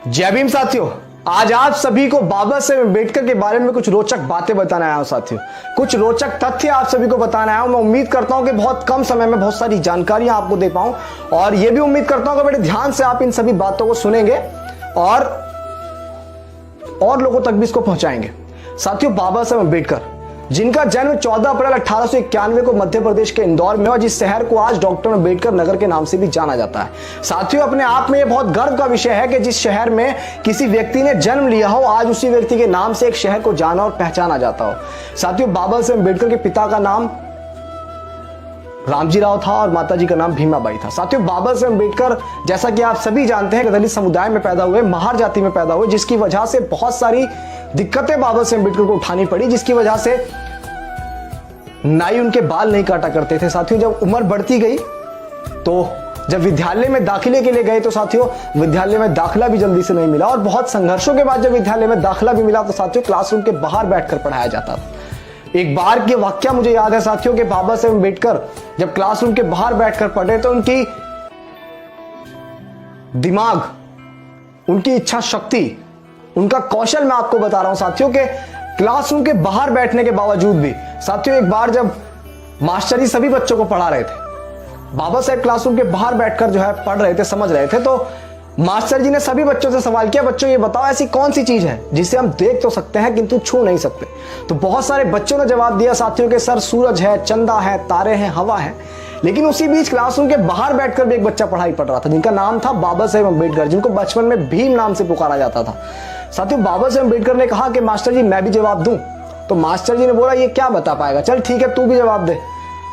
जय भीम साथियों, आज आप सभी को बाबा साहेब अम्बेडकर के बारे में कुछ रोचक बातें बताने आया हूं साथियों। कुछ रोचक तथ्य आप सभी को बताने आया हूं। मैं उम्मीद करता हूं कि बहुत कम समय में बहुत सारी जानकारियां आपको दे पाऊं और यह भी उम्मीद करता हूं कि बड़े ध्यान से आप इन सभी बातों को सुनेंगे और लोगों तक भी इसको पहुंचाएंगे। साथियों, बाबा साहेब अम्बेडकर, जिनका जन्म 14 अप्रैल 1891 को मध्य प्रदेश के इंदौर में हुआ, जिस शहर को आज डॉक्टर अम्बेडकर नगर के नाम से भी जाना जाता है। साथियों, अपने आप में यह बहुत गर्व का विषय है कि जिस शहर में किसी व्यक्ति ने जन्म लिया हो, आज उसी व्यक्ति के नाम से एक शहर को जाना और पहचाना जाता हो। साथियों, बाबा साहेब अम्बेडकर के पिता का नाम रामजी राव था और माताजी का नाम भीमाबाई था। साथियों, बाबा साहेब अम्बेडकर, जैसा कि आप सभी जानते हैं, दलित समुदाय में पैदा हुए, महार जाति में पैदा हुए, जिसकी वजह से बहुत सारी दिक्कतें बाबा साहेब अम्बेडकर को उठानी पड़ी, जिसकी वजह से नाई उनके बाल नहीं काटा करते थे। साथियों, जब उम्र बढ़ती गई तो जब विद्यालय में दाखिले के लिए गए तो साथियों विद्यालय में दाखिला भी जल्दी से नहीं मिला और बहुत संघर्षों के बाद जब विद्यालय में दाखिला भी मिला तो साथियों क्लासरूम के बाहर बैठकर पढ़ाया जाता था। एक बार की वाकया मुझे याद है साथियों कि बाबा साहेब अम्बेडकर जब क्लासरूम के बाहर बैठकर पढ़े तो उनकी दिमाग, उनकी इच्छा शक्ति, उनका कौशल मैं आपको बता रहा हूं साथियों के क्लासरूम के बाहर बैठने के बावजूद भी। साथियों, एक बार जब मास्टर जी सभी बच्चों को पढ़ा रहे थे, बाबा साहेब क्लासरूम के बाहर बैठकर जो है पढ़ रहे थे, समझ रहे थे, तो मास्टर जी ने सभी बच्चों से सवाल किया, बच्चों ये बताओ ऐसी कौन सी चीज है जिसे हम देख तो सकते हैं किंतु छू नहीं सकते। तो बहुत सारे बच्चों ने जवाब दिया साथियों के सर सूरज है, चंदा है, तारे हैं, हवा है। लेकिन उसी बीच क्लासरूम के बाहर बैठकर भी एक बच्चा पढ़ाई पढ़ रहा था जिनका नाम था बाबा साहेब अम्बेडकर, जिनको बचपन में भीम नाम से पुकारा जाता था। साथियों, बाबा साहेब अम्बेडकर ने कहा कि मास्टर जी मैं भी जवाब दूं। तो मास्टर जी ने बोला ये क्या बता पाएगा, चल ठीक है तू भी जवाब दे।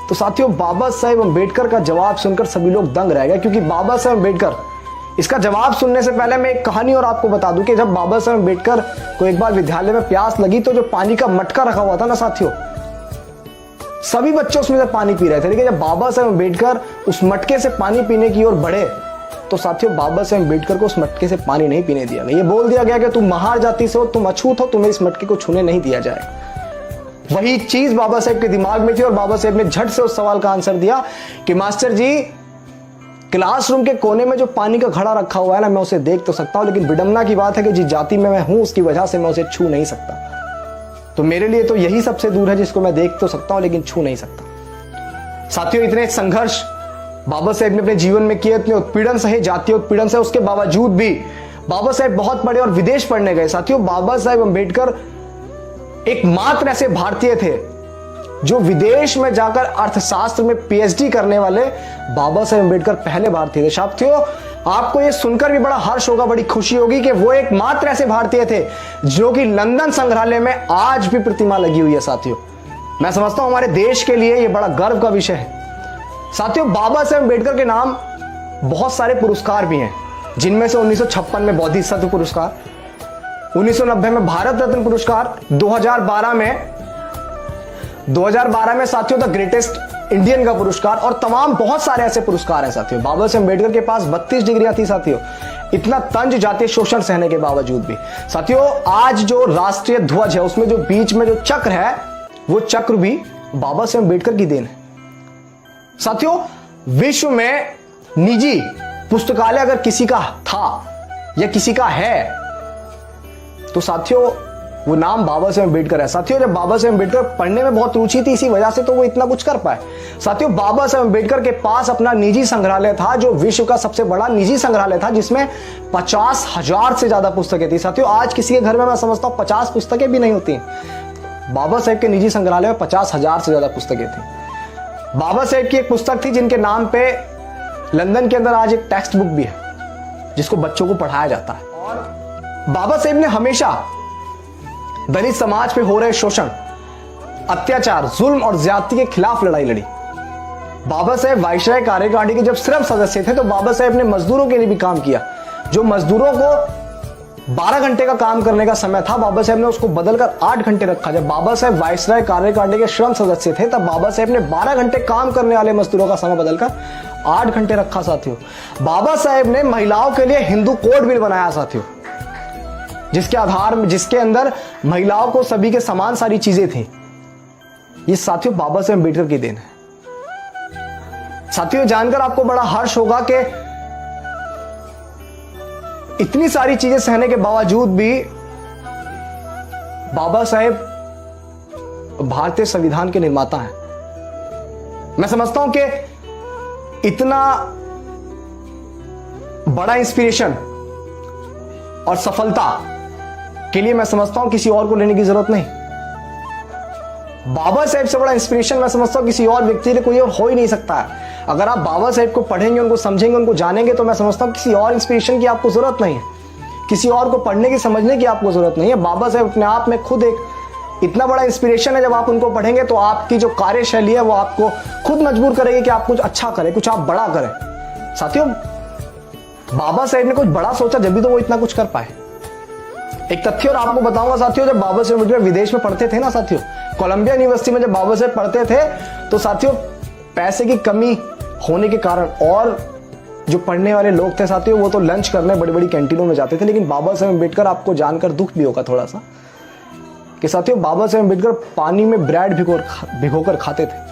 तो साथियों, बाबा साहेब अम्बेडकर का जवाब सुनकर सभी लोग दंग रह गए, क्योंकि बाबा साहेब अम्बेडकर, इसका जवाब सुनने से पहले मैं एक कहानी और आपको बता दूं कि जब बाबा साहेब अम्बेडकर को एक बार विद्यालय में प्यास लगी तो जो पानी का मटका रखा हुआ था ना साथियों, सभी बच्चे उसमें से पानी पी रहे थे। लेकिन जब बाबा साहेब अम्बेडकर उस मटके से पानी पीने की ओर बढ़े तो साथियों बाबा साहेब अम्बेडकर को उस मटके से पानी नहीं पीने दिया गया। ये बोल दिया गया कि तुम महार जाति से हो, तुम अछूत हो, तुम्हें इस मटके को छूने नहीं दिया जाएगा। वही चीज बाबा साहेब के दिमाग में थी और बाबा साहेब ने झट से उस सवाल का आंसर दिया कि मास्टर जी क्लासरूम के कोने में जो पानी का घड़ा रखा हुआ है ना, मैं उसे देख तो सकता हूं, लेकिन विडंबना की बात है कि जिस जाति में मैं हूं उसकी वजह से मैं उसे छू नहीं सकता। तो मेरे लिए तो यही सबसे दूर है जिसको मैं देख तो सकता हूं लेकिन छू नहीं सकता। साथियों, इतने संघर्ष बाबा साहेब ने अपने जीवन में किए, इतने उत्पीड़न सहे, जातीय उत्पीड़न से, उसके बावजूद भी बाबा साहेब बहुत पढ़े और विदेश पढ़ने गए। साथियों, बाबा साहेब अम्बेडकर एकमात्र ऐसे भारतीय थे जो विदेश में जाकर अर्थशास्त्र में पीएचडी करने वाले बाबा साहेब अम्बेडकर पहले भारतीय थे। साथियों, आपको यह सुनकर भी बड़ा हर्ष होगा, बड़ी खुशी होगी कि वो एकमात्र ऐसे भारतीय थे जो कि लंदन संग्रहालय में आज भी प्रतिमा लगी हुई है। साथियों, मैं समझता हूं हमारे देश के लिए यह बड़ा गर्व का विषय है। साथियों, बाबा साहेब अम्बेडकर के नाम बहुत सारे पुरस्कार भी हैं, जिनमें से 1956 में बोधिसत्व पुरस्कार, 1990 में भारत रत्न पुरस्कार, 2012 में साथियों द ग्रेटेस्ट इंडियन का पुरस्कार और तमाम बहुत सारे ऐसे पुरस्कार हैं। साथियों, बाबा साहेब अम्बेडकर के पास 32 डिग्रियां थी। साथियों, इतना तंज जातीय शोषण सहने के बावजूद भी। साथियों, आज जो राष्ट्रीय ध्वज है उसमें जो बीच में जो चक्र है वो चक्र भी बाबा साहेब अम्बेडकर की देन है। साथियों, विश्व में निजी पुस्तकालय अगर किसी का था या किसी का है तो साथियों वो नाम बाबा साहेब अम्बेडकर है। साथियों, जब बाबा साहेब अम्बेडकर पढ़ने में बहुत रुचि थी, इसी वजह से तो वो इतना कुछ कर पाए। साथियों, बाबा साहेब अम्बेडकर के पास अपना निजी संग्रहालय था, जो विश्व का सबसे बड़ा निजी संग्रहालय था, जिसमें 50,000 से ज्यादा पुस्तकें थी। साथियों, आज किसी के घर में मैं समझता हूं 50 पुस्तकें भी नहीं होती। बाबा साहेब के निजी संग्रहालय में 50,000 से ज्यादा पुस्तकें थी। बाबा साहेब की एक पुस्तक थी जिनके नाम पे लंदन के अंदर आज एक टेक्स्ट बुक भी है जिसको बच्चों को पढ़ाया जाता है। और बाबा साहेब ने हमेशा दलित समाज पे हो रहे शोषण, अत्याचार, जुल्म और ज्यादती के खिलाफ लड़ाई लड़ी। बाबा साहेब वायसराय कार्यकारिणी के जब सिर्फ सदस्य थे तो बाबा साहेब ने मजदूरों के लिए भी काम किया। जो मजदूरों को 12 घंटे का काम करने का समय था, बाबा साहेब ने उसको बदलकर 8 घंटे रखा। जब बाबा साहेब वायसराय कार्यकारिणी के श्रम सदस्य थे तब बाबा साहेब ने 12 घंटे काम करने वाले मजदूरों का समय बदलकर 8 घंटे रखा। साथियों, बाबा साहेब ने महिलाओं के लिए हिंदू कोड बिल बनाया साथियों, जिसके अंदर महिलाओं को सभी के समान सारी चीजें थी। ये साथियों बाबा साहेब अम्बेडकर की देन है। साथियों, जानकर आपको बड़ा हर्ष होगा कि इतनी सारी चीजें सहने के बावजूद भी बाबा साहेब भारतीय संविधान के निर्माता हैं। मैं समझता हूं कि इतना बड़ा इंस्पिरेशन और सफलता के लिए मैं समझता हूं किसी और को लेने की जरूरत नहीं। बाबा साहेब से बड़ा इंस्पिरेशन मैं समझता हूं किसी और व्यक्ति के कोई और हो ही नहीं सकता है। अगर आप बाबा साहेब को पढ़ेंगे, उनको समझेंगे, उनको जानेंगे, तो मैं समझता हूं किसी और इंस्पिरेशन की आपको जरूरत नहीं है, किसी और को पढ़ने की समझने की आपको जरूरत नहीं है। बाबा साहेब अपने आप में खुद एक इतना बड़ा इंस्पिरेशन है। जब आप उनको पढ़ेंगे तो आपकी जो कार्यशैली है वो आपको खुद मजबूर करेगी कि आप कुछ अच्छा करें, कुछ आप बड़ा करें। साथियों, बाबा साहेब ने कुछ बड़ा सोचा जब भी तो वो इतना कुछ कर पाए। एक तथ्य और आपको बताऊंगा साथियों, जब बाबा साहेब विदेश में पढ़ते थे ना साथियों, कोलंबिया यूनिवर्सिटी में जब बाबा साहेब पढ़ते थे तो साथियों पैसे की कमी होने के कारण और जो पढ़ने वाले लोग थे साथियों वो तो लंच करने बड़ी बड़ी कैंटीनों में जाते थे। लेकिन बाबा साहेब अम्बेडकर, आपको जानकर दुख भी होगा थोड़ा सा कि साथियों बाबा साहेब अम्बेडकर पानी में ब्रेड भिगोकर खाते थे,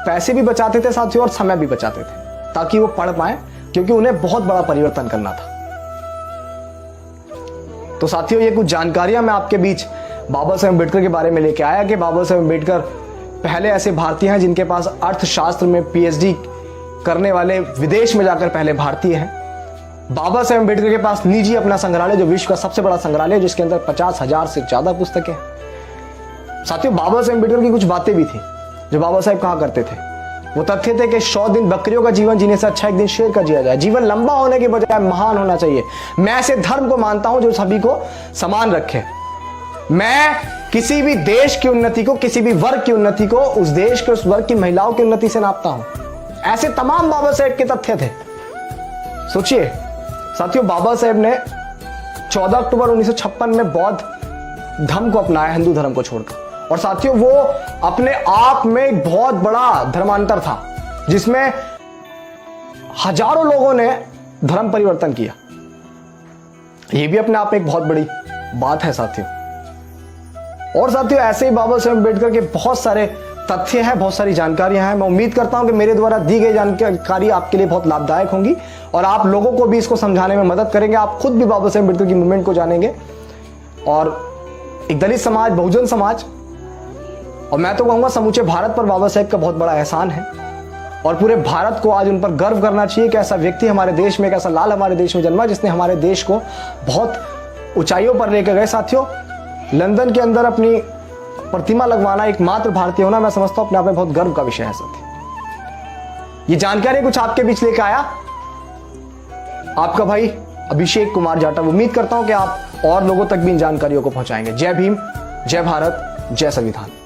पैसे भी बचाते थे साथियों और समय भी बचाते थे ताकि वो पढ़ पाए, क्योंकि उन्हें बहुत बड़ा परिवर्तन करना था। तो साथियों, ये कुछ जानकारियां मैं आपके बीच बाबा साहेब अम्बेडकर के बारे में लेके आया कि बाबा साहेब अम्बेडकर पहले ऐसे भारतीय हैं जिनके पास अर्थशास्त्र में पीएचडी करने वाले विदेश में जाकर पहले भारतीय हैं। बाबा साहेब अम्बेडकर के पास निजी अपना संग्रहालय, जो विश्व का सबसे बड़ा संग्रहालय है, जिसके अंदर 50,000 से ज्यादा पुस्तकें हैं। साथियों, बाबा साहेब अम्बेडकर की कुछ बातें भी थी जो बाबा साहेब कहा करते थे। वो तथ्य थे कि 100 दिन बकरियों का जीवन जीने से अच्छा एक दिन शेर का जिया जाए। जीवन लंबा होने के बजाय महान होना चाहिए। मैं ऐसे धर्म को मानता हूं जो सभी को समान रखे। मैं किसी भी देश की उन्नति को, किसी भी वर्ग की उन्नति को उस देश के, उस वर्ग की महिलाओं की उन्नति से नापता हूं। ऐसे तमाम बाबा साहेब के तथ्य थे। सोचिए साथियों, बाबा साहेब ने 14 अक्टूबर 1956 में बौद्ध धर्म को अपनाया, हिंदू धर्म को छोड़कर। और साथियों, वो अपने आप में एक बहुत बड़ा धर्मांतर था जिसमें हजारों लोगों ने धर्म परिवर्तन किया। यह भी अपने आप में एक बहुत बड़ी बात है साथियों। और साथियों, ऐसे ही बाबा साहेब अम्बेडकर के बहुत सारे तथ्य हैं, बहुत सारी जानकारियां हैं। मैं उम्मीद करता हूं कि मेरे द्वारा दी गई जानकारी आपके लिए बहुत लाभदायक होंगी और आप लोगों को भी इसको समझाने में मदद करेंगे। आप खुद भी बाबा साहेब अम्बेडकर की मूवमेंट को जानेंगे और एक दलित समाज, बहुजन समाज, और मैं तो कहूंगा समूचे भारत पर बाबा साहेब का बहुत बड़ा एहसान है और पूरे भारत को आज उन पर गर्व करना चाहिए कि ऐसा व्यक्ति हमारे देश में, एक ऐसा लाल हमारे देश में जन्मा जिसने हमारे देश को बहुत ऊंचाइयों पर लेकर गए। साथियों, लंदन के अंदर अपनी प्रतिमा लगवाना, एकमात्र भारतीय होना, मैं समझता हूं अपने आप में बहुत गर्व का विषय है साथियों। ये जानकारी कुछ आपके बीच लेकर आया आपका भाई अभिषेक कुमार जाटव। उम्मीद करता हूं कि आप और लोगों तक भी इन जानकारियों को पहुंचाएंगे। जय भीम, जय भारत, जय संविधान।